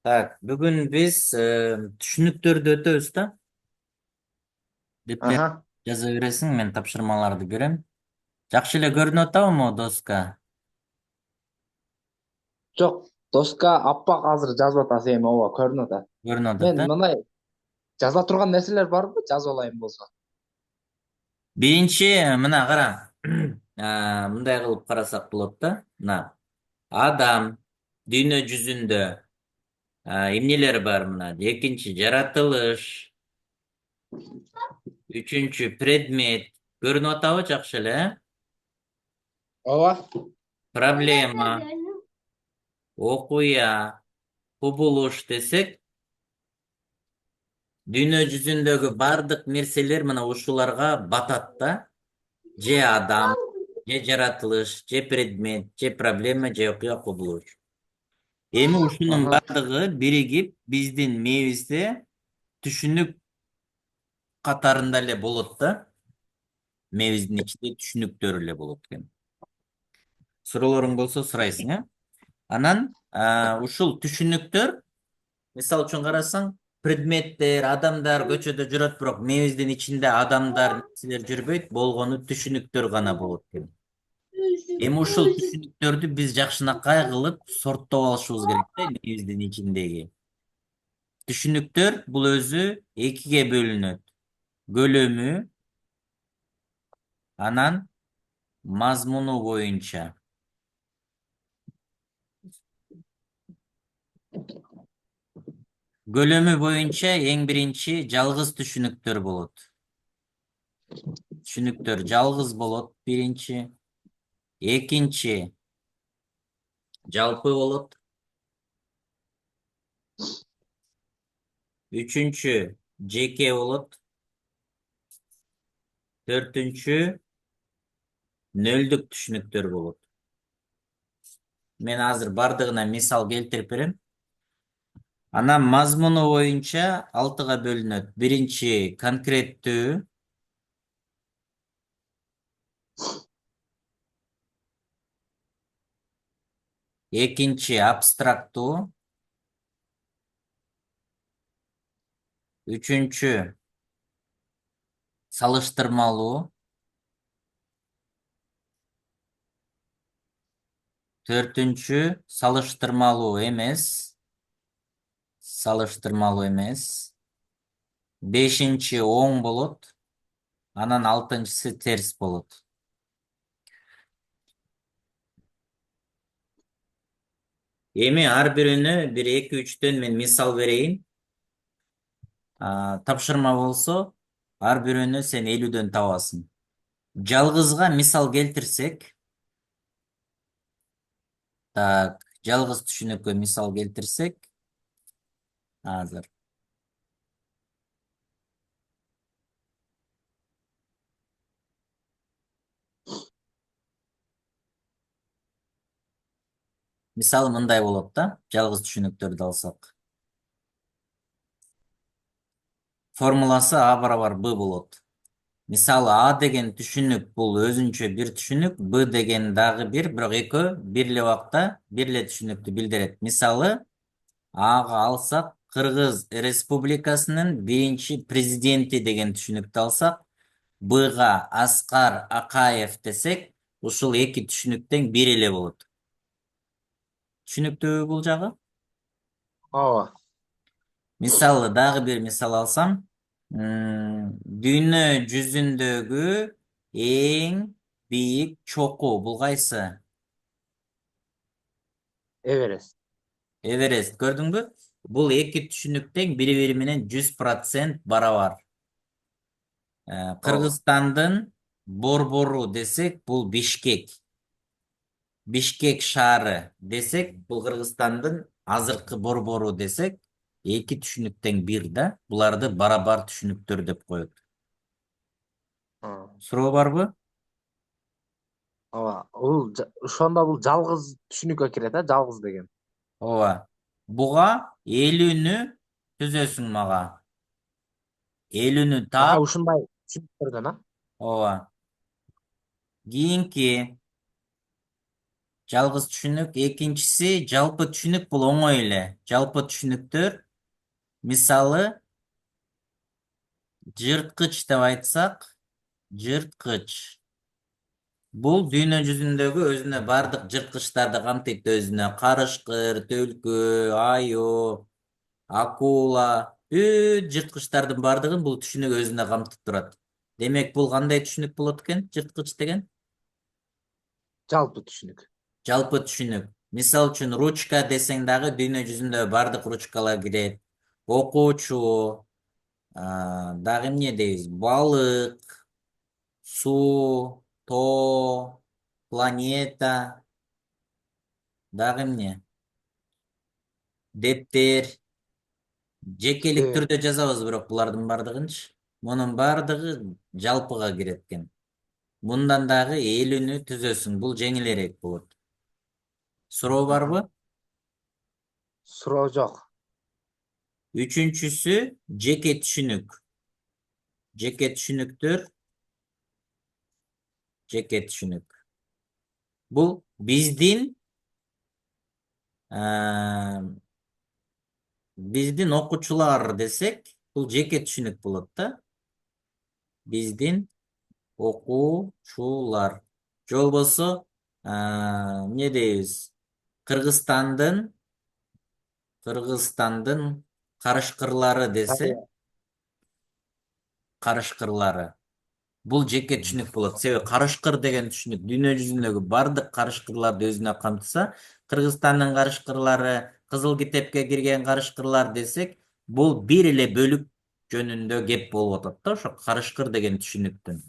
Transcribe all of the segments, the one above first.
Так, бүгін біз түшүнүктөрдү өтөбүз да. Бүттө Ага. жаза бересиң, мен тапшырмаларды берем. Жакшы эле көрүнүп атабы доска? Жоқ, доска аппақ азыр жазып атасы эми ооба көрүнүп атат. Көрүнүп атат, Мен да? мындай жаза турган нерселер барбы? Жазып алайын болсо. Биринчи, мына кара. Мындай кылып карасак болот да. Мына адам дүйнө жүзүндө эмнелер бар мына? Экинчи жаратылыш, үчүнчү предмет. Көрүнүп атабы жакшы эле? Ооба. Проблема, окуя, кубулуш десек, дүйнө жүзүндөгү бардык нерселер мына ушуларга батат да. Же адам, же жаратылыш, же предмет, же проблема, же окуя, кубулуш. Эми ушунун Ага. бардыгы биригип биздин мээбизде түшүнүк катарында эле болот да. Мээбиздин ичинде түшүнүктөр эле болот экен. Суроолоруң болсо сурайсың, э? Анан ушул түшүнүктөр, мисалы үчүн карасаң, предметтер, адамдар көчөдө жүрөт, бирок мээбиздин ичинде адамдар, нерселер жүрбөйт, болгону түшүнүктөр гана болот экен. Эми ушул түшүнүктөрдү биз жакшынакай кылып сорттоп алышыбыз керек да, мээбиздин ичиндеги. Түшүнүктөр бул өзү экиге бөлүнөт. Көлөмү, анан мазмуну боюнча. Көлөмү боюнча эң биринчи жалгыз түшүнүктөр болот. Түшүнүктөр жалгыз болот биринчи. Экинчи жалпы болот. Үчүнчү жеке болот. Төртүнчү нөлдүк түшүнүктөр болот. Мен азыр бардыгына мисал келтирип берем. Анан мазмуну боюнча алтыга бөлүнөт. Биринчи конкреттүү, экинчи абстрактуу, үчүнчү салыштырмалуу, төртүнчү салыштырмалуу эмес, бешинчи оң болот, анан алтынчысы терс болот. Эми ар бирүнө бир эки үчтөн мен мисал берейин. Тапшырма болсо, ар бирөөнө сен 50дөн табасың. Жалгызга мисал келтирсек, так, жалгыз түшүнүккө мисал келтирсек, азыр. Мисалы мындай болот да, жалгыз түшүнүктөрдү алсак. Формуласы А барабар Б болот. Мисалы А деген түшүнүк бул өзүнчө бир түшүнүк, Б деген дагы бир, бирок экөө бир эле убакта бир эле түшүнүктү билдирет. Мисалы, Ага алсак, Кыргыз Республикасынын биринчи президенти деген түшүнүктү алсак, Бга Аскар Акаев десек, ушул эки түшүнүктен бир эле болот. Түшүнүктүүбү бул жагы? Ооба. Мисалы дагы бир мисал алсам, дүйнө жүзүндөгү эң бийик чоку бул кайсы? Эверест. Эверест, көрдүңбү? Бул эки түшүнүктен бири-бири менен 100% барабар. Ооба. Кыргызстандын борбору десек, бул Бишкек. Бишкек шаары десек, бул Кыргызстандын азыркы борбору десек, эки түшүнүктен бир да, буларды барабар түшүнүктөр деп коет. Ооба. Суроо барбы? Ооба. Ошондо бул жалгыз түшүнүккө кирет, жалгыз деген. Ооба. Буга 50-нү түзөсүң мага. 50-нү Ага, таап, ушундай түшүнүктөрдөн, ооба. Кийинки Жалгыз түшүнүк. Экинчиси жалпы түшүнүк, бул оңой эле. Жалпы түшүнүктөр, мисалы, жырткыч деп айтсак, жырткыч. Бул дүйнө жүзүндөгү өзүнө бардык жырткычтарды камтыйт өзүнө. Карышкыр, түлкү, аю, акула, бүт жырткычтардын бардыгын бул түшүнүк өзүнө камтып турат. Демек бул кандай түшүнүк болот экен, жырткыч деген? Жалпы түшүнүк. Жалпы түшүнүк. Мисал үчүн ручка десең дагы дүйнө жүзүндө бардык ручкалар кирет. Окуучу, дагы эмне дейбиз? Балык, суу, тоо, планета, дагы эмне? Дептер. Жекелик Э, түрдө жазабыз бирок булардын бардыгынчы. Мунун бардыгы жалпыга кирет экен. Мындан дагы элүүнү түзөсүң. Бул жеңилирээк болот. Суроо аха. барбы? Суроо жок. Үчүнчүсү жеке түшүнүк. Жеке түшүнүктөр, жеке түшүнүк. Бул биздин окуучулар десек, бул жеке түшүнүк болот да. Биздин окуучулар. Же болбосо эмне дейбиз? Кыргызстандын карышкырлары десе, карышкырлары. Бул жеке түшүнүк болот. Себеби карышкыр деген түшүнүк дүйнө жүзүндөгү бардык карышкырларды өзүнө камтыса, Кыргызстандын карышкырлары, Кызыл китепке кирген карышкырлар десек, бул бир эле бөлүк жөнүндө кеп болуп атат да, ошо карышкыр деген түшүнүктүн.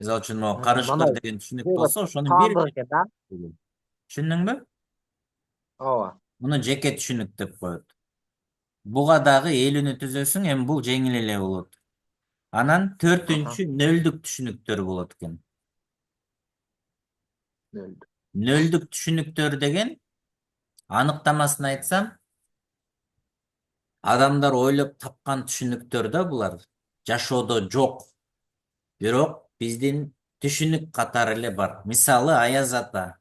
Мисалы үчүн могу карышкыр Мындай деген түшүнүк көбүк болсо, ошонун бир таандык эле. экен да. Түшүндүңбү? Ооба. Муну жеке түшүнүк деп коет. Буга дагы элүүнү түзөсүң, эми бул жеңил эле болот. Анан Аха. төртүнчү нөлдүк түшүнүктөр болот экен. Нөлдүк. Нөлдүк түшүнүктөр деген, анықтамасын айтсам, адамдар ойлоп тапкан түшүнүктөр да булар. Жашоодо жок. Бирок биздин түшүнүк катары эле бар. Мисалы, Аяз ата.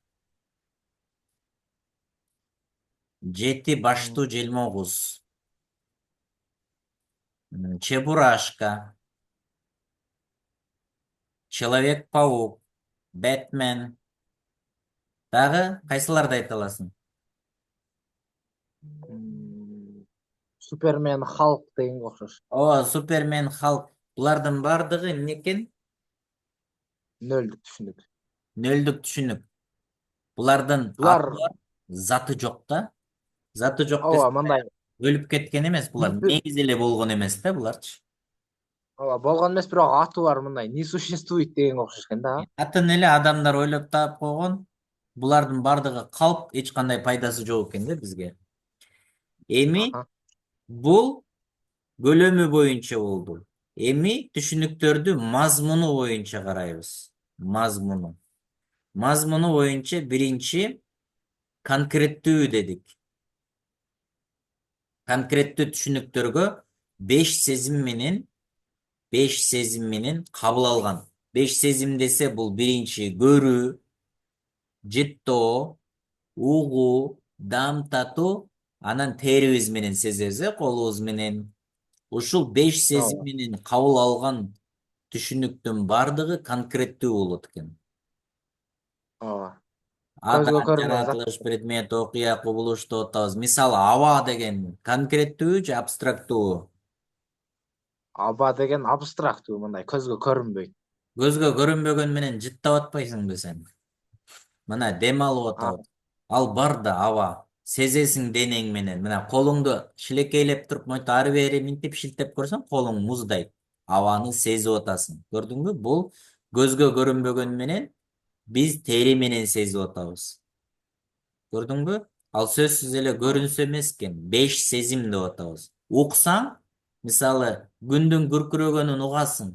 Жети баштуу желмогуз. Чебурашка. Человек-паук. Бэтмен. Дагы кайсыларды айта аласың? Супермен, Халк дегенге окшош. Супермен, Халк. Булардын бардыгы эмне экен? Нөлдүк түшүнүк. Нөлдүк түшүнүк. Булардын Булар аты бар, заты жок да. Заты жок ооба десе, мындай өлүп кеткен эмес булар. Негизи эле болгон эмес да буларчы. ооба болгон эмес, бирок аты бар мындай. Не существует дегенге окшош экен да. Атын эле адамдар ойлоп таап койгон. Булардын бардыгы калп, эч кандай пайдасы жок экен да бизге. Эми Аха. бул көлөмү боюнча болду. Эми түшүнүктөрдү мазмуну боюнча карайбыз. Мазмуну. Мазмуну боюнча биринчи конкреттүү дедик. Конкреттүү түшүнүктөргө 5 сезим менен кабыл алган. 5 сезим десе бул биринчи көрүү, жыттоо, угуу, дам татуу, анан терибиз менен сезебиз, колубуз менен. Ушул 5 сезим Ооба. менен кабыл алган түшүнүктүн бардыгы конкреттүү болот экен. Ооба. Ата, Көзгө көрүнбөй зат. жаратылыш, предмет, окуя, кубулуш деп атабыз. Мисалы, аба деген конкреттүү же абстрактуу? Аба деген абстрактуу, мындай көзгө көрүнбөйт. Көзгө көрүнбөгөн менен жыттап атпайсыңбы сен? Мына дем алып А, атабыз. Ал бар да аба. Сезесиң денең менен. Мына колуңду шилекейлеп туруп, монтип ары бери минтип шилтеп көрсөң, колуң муздайт. Абаны сезип атасың. Көрдүңбү? Бул көзгө көрүнбөгөн менен биз тери менен сезип атабыз. Көрдүңбү? Ал сөзсүз эле көрүнсө эмес экен. 5 сезим деп атабыз. Уксаң, мисалы, күндүн күркүрөгөнүн угасың.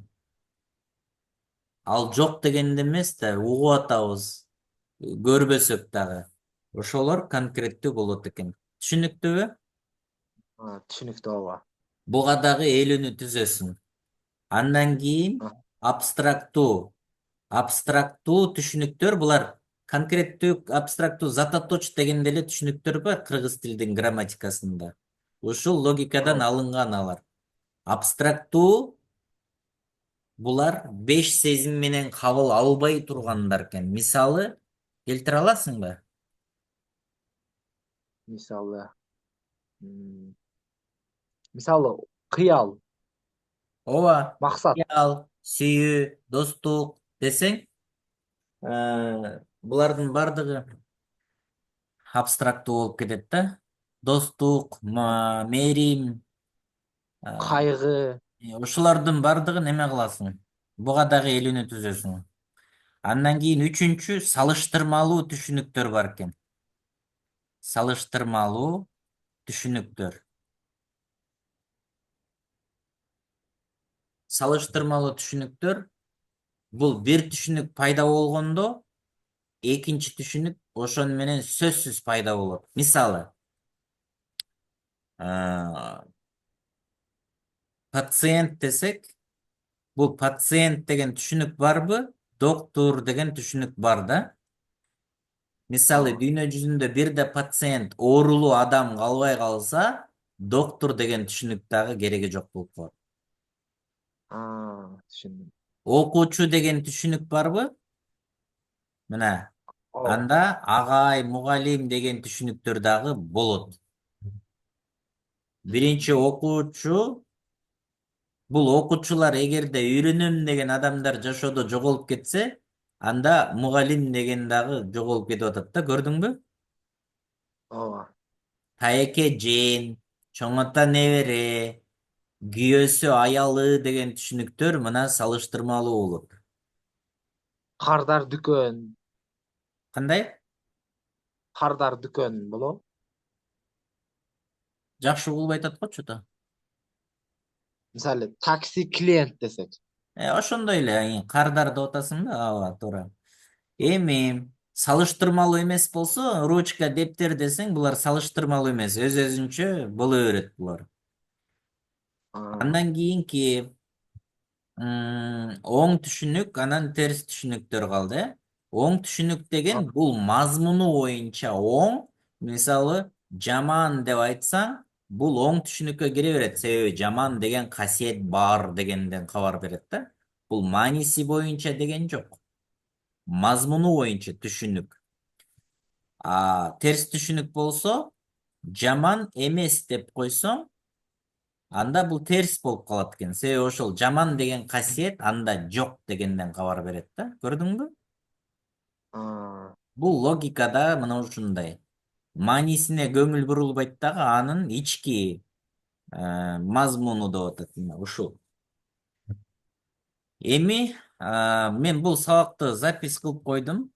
Ал жок дегенде эмес да, угуп атабыз. Көрбөсөк дагы. Ошолор конкреттүү болот экен. Түшүнүктүүбү? түшүнүктүү ооба. Буга дагы элүүнү түзөсүң. Андан кийин А, абстрактуу. Абстрактуу түшүнүктөр булар Конкреттүү, абстрактуу, зататоч деген деле түшүнүктөр бар кыргыз тилдин грамматикасында. Ушул логикадан Ооба. алынган алар. Абстрактуу булар беш сезим менен кабыл албай тургандар экен. Мисалы келтире аласыңбы? Мисалы, м, мисалы кыял, Ооба, максат. кыял, сүйүү, достук десең, булардын бардыгы абстрактуу болуп кетет да. Достук, мээрим, Кайгы. ушулардын бардыгын эме кыласың. Буга дагы элүүнү түзөсүң. Андан кийин үчүнчү салыштырмалуу түшүнүктөр бар экен. Салыштырмалуу түшүнүктөр. Салыштырмалуу түшүнүктөр бул бир түшүнүк пайда болгондо экинчи түшүнүк ошону менен сөзсүз пайда болот. Мисалы, пациент десек, бул пациент деген түшүнүк барбы? Доктор деген түшүнүк бар да. Мисалы, Ооба. дүйнө жүзүндө бирде пациент, оорулуу адам калбай калса, доктор деген түшүнүк дагы кереги жок болуп калат. Түшүндүм. Окуучу деген түшүнүк барбы? Мына, Ооба. анда агай, мугалим деген түшүнүктөр дагы болот. Биринчи окуучу, бул окуучулар эгерде үйрөнөм деген адамдар жашоодо жоголуп кетсе, анда мугалим деген дагы жоголуп кетип атат да, көрдүңбү? Ооба. Тайеке жээн, чоң ата небере, күйөөсү аялы деген түшүнүктөр мына салыштырмалуу болот. Кардар дүкөн, Кандай? кардар дүкөн болобу? Жакшы угулбай атат го чото. Мисалы, такси клиент десек. Ошондой эле, кардар деп атасың да, ооба, туура. Эми салыштырмалуу эмес болсо, ручка, дептер десең, булар салыштырмалуу эмес, өз-өзүнчө боло берет булар. Андан кийинки оң түшүнүк, анан терс түшүнүктөр калды, э? Оң түшүнүк деген бул мазмуну боюнча оң, мисалы, жаман деп айтсаң, бул оң түшүнүккө кире берет, себеби жаман деген касиет бар дегенден кабар берет да. Бул мааниси боюнча деген жок. Мазмуну боюнча түшүнүк. Терс түшүнүк болсо, жаман эмес деп койсоң, анда бул терс болуп калат экен. Себеби ошол жаман деген касиет анда жок дегенден кабар берет да. Көрдүңбү? Бул логикада мына ушундай. Маанисине көңүл бурулбайт дагы, анын ички мазмуну деп атат мына ушул. Эми мен бул сабакты запись кылып койдум.